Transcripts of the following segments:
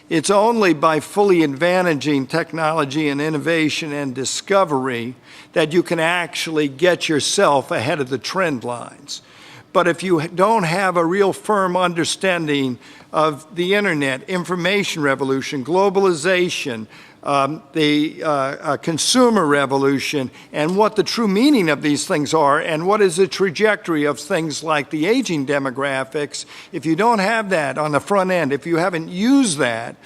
It's only by fully advantaging technology and innovation and discovery that you can actually get yourself ahead of the trend lines. But if you don't have a real firm understanding of the internet, information revolution, globalization, the consumer revolution, and what the true meaning of these things are, and what is the trajectory of things like the aging demographics, if you don't have that on the front end, if you haven't used that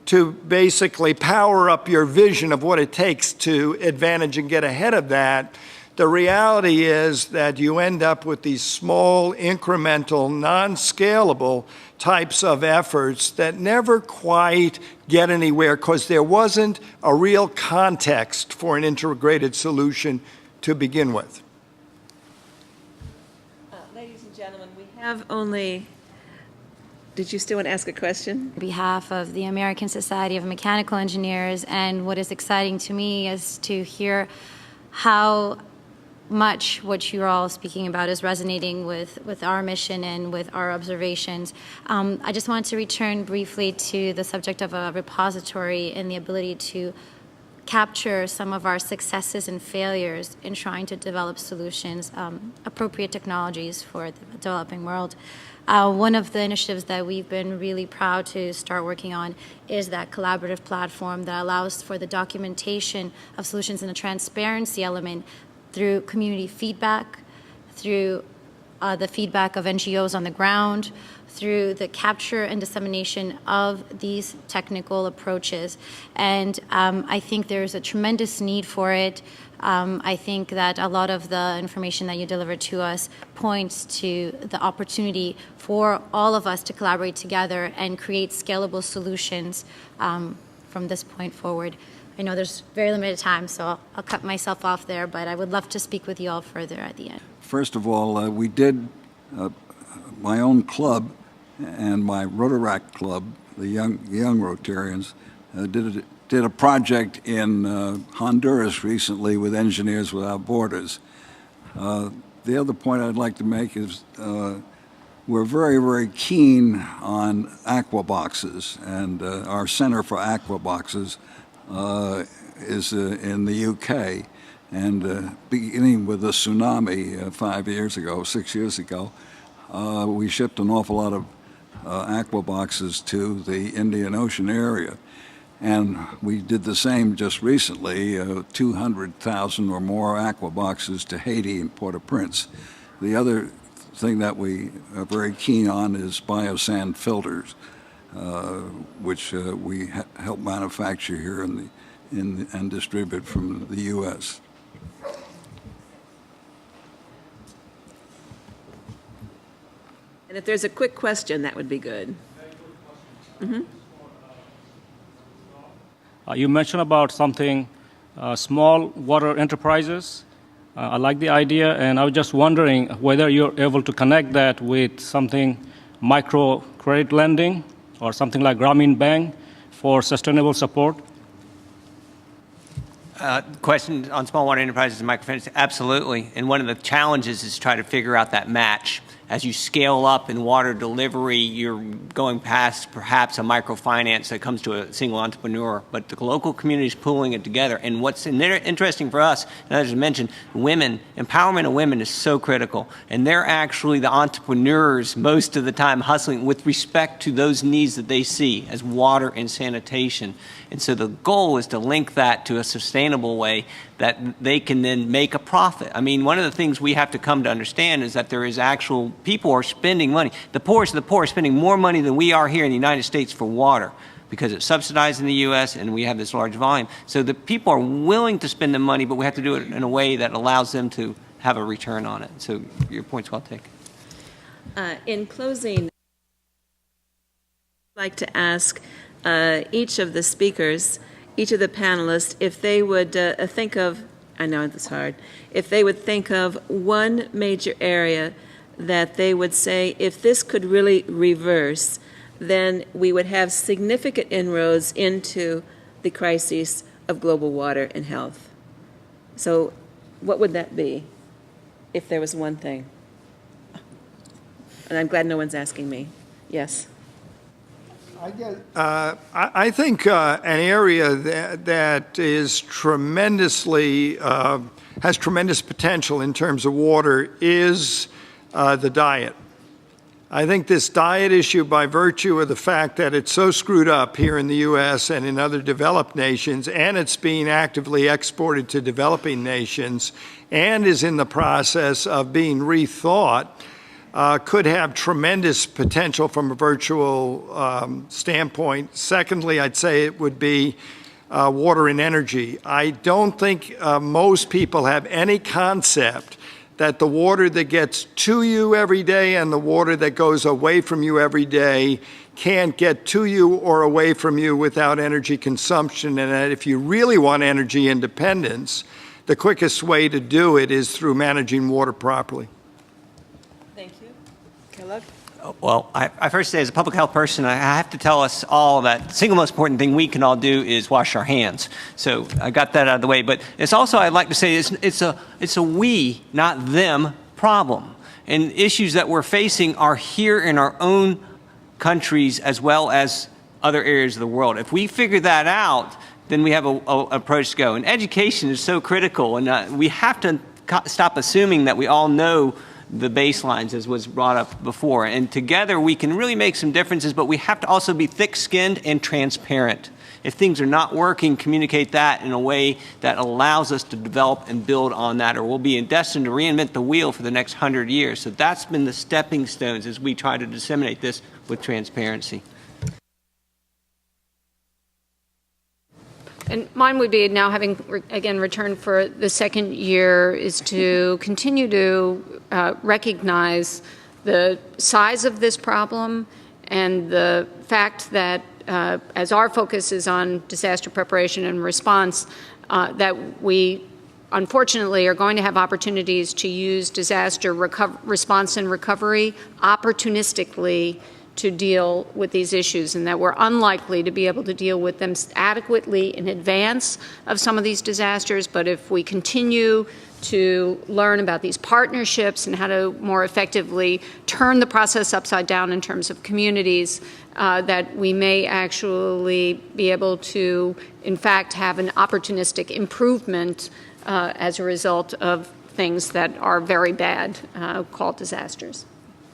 to basically power up your vision of what it takes to advantage and get ahead of that, the reality is that you end up with these small, incremental, non-scalable types of efforts that never quite get anywhere because there wasn't a real context for an integrated solution to begin with. Ladies and gentlemen, we have only... Did you still want to ask a question? On behalf of the American Society of Mechanical Engineers, and what is exciting to me is to hear how much what you're all speaking about is resonating with our mission and with our observations. I just wanted to return briefly to the subject of a repository and the ability to capture some of our successes and failures in trying to develop solutions, appropriate technologies for the developing world. One of the initiatives that we've been really proud to start working on is that collaborative platform that allows for the documentation of solutions and a transparency element through community feedback, through the feedback of NGOs on the ground, through the capture and dissemination of these technical approaches. And I think there's a tremendous need for it. I think that a lot of the information that you delivered to us points to the opportunity for all of us to collaborate together and create scalable solutions from this point forward. I know there's very limited time, so I'll cut myself off there, but I would love to speak with you all further at the end. First of all, we did, my own club and my Rotaract club, the young Rotarians, did a project in Honduras recently with Engineers Without Borders. The other point I'd like to make is we're very, very keen on aqua boxes, and our Center for Aqua Boxes is in the UK. And beginning with the tsunami 6 years ago, we shipped an awful lot of aqua boxes to the Indian Ocean area. And we did the same just recently, 200,000 or more aqua boxes to Haiti and Port-au-Prince. The other thing that we are very keen on is biosand filters, which we help manufacture here and distribute from the U.S. And if there's a quick question, that would be good. Mm-hmm. You mentioned about something, small water enterprises. I like the idea, and I was just wondering whether you're able to connect that with something micro credit lending or something like Grameen Bank for sustainable support. Question on small water enterprises and microfinance, absolutely. And one of the challenges is to try to figure out that match. As you scale up in water delivery, you're going past perhaps a microfinance that comes to a single entrepreneur, but the local community is pulling it together. And what's interesting for us, and as I mentioned, women, empowerment of women is so critical. And they're actually the entrepreneurs most of the time hustling with respect to those needs that they see as water and sanitation. And so the goal is to link that to a sustainable way that they can then make a profit. I mean, one of the things we have to come to understand is that there is actual, people are spending money. The poorest of the poor are spending more money than we are here in the United States for water because it's subsidized in the U.S. and we have this large volume. So the people are willing to spend the money, but we have to do it in a way that allows them to have a return on it. So your point's well taken. In closing, I'd like to ask each of the speakers, each of the panelists, if they would think of, I know it's hard, if they would think of one major area that they would say, if this could really reverse, then we would have significant inroads into the crises of global water and health. So what would that be, if there was one thing? And I'm glad no one's asking me. Yes. I think an area that is tremendously, has tremendous potential in terms of water is the diet. I think this diet issue, by virtue of the fact that it's so screwed up here in the U.S. and in other developed nations, and it's being actively exported to developing nations, and is in the process of being rethought, could have tremendous potential from a virtual standpoint. Secondly, I'd say it would be water and energy. I don't think most people have any concept that the water that gets to you every day and the water that goes away from you every day can't get to you or away from you without energy consumption, and that if you really want energy independence, the quickest way to do it is through managing water properly. Thank you. Kellogg? Well, I first say, as a public health person, I have to tell us all that the single most important thing we can all do is wash our hands. So I got that out of the way. But it's also, I'd like to say, it's a we, not them, problem. And issues that we're facing are here in our own countries as well as other areas of the world. If we figure that out, then we have an approach to go. And education is so critical, and we have to stop assuming that we all know the baselines, as was brought up before. And together we can really make some differences, but we have to also be thick-skinned and transparent. If things are not working, communicate that in a way that allows us to develop and build on that, or we'll be destined to reinvent the wheel for the next 100 years. So that's been the stepping stones as we try to disseminate this with transparency. And mine would be, now having again returned for the second year, is to continue to recognize the size of this problem and the fact that as our focus is on disaster preparation and response, that we unfortunately are going to have opportunities to use disaster response and recovery opportunistically to deal with these issues, and that we're unlikely to be able to deal with them adequately in advance of some of these disasters. But if we continue to learn about these partnerships and how to more effectively turn the process upside down in terms of communities, that we may actually be able to, in fact, have an opportunistic improvement as a result of things that are very bad, called disasters.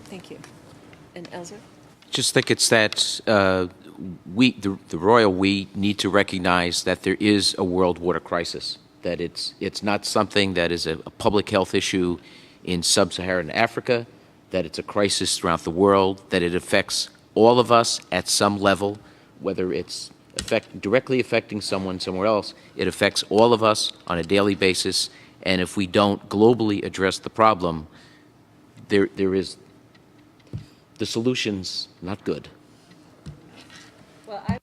Thank you. And Elzer? Just think it's that we, the royal we, need to recognize that there is a world water crisis, that it's not something that is a public health issue in sub-Saharan Africa, that it's a crisis throughout the world, that it affects all of us at some level, whether it's directly affecting someone somewhere else, it affects all of us on a daily basis, and if we don't globally address the problem, there is the solution's not good. Well, I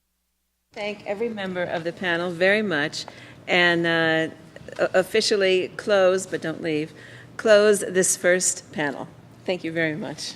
thank every member of the panel very much, and officially close, but don't leave, close this first panel. Thank you very much.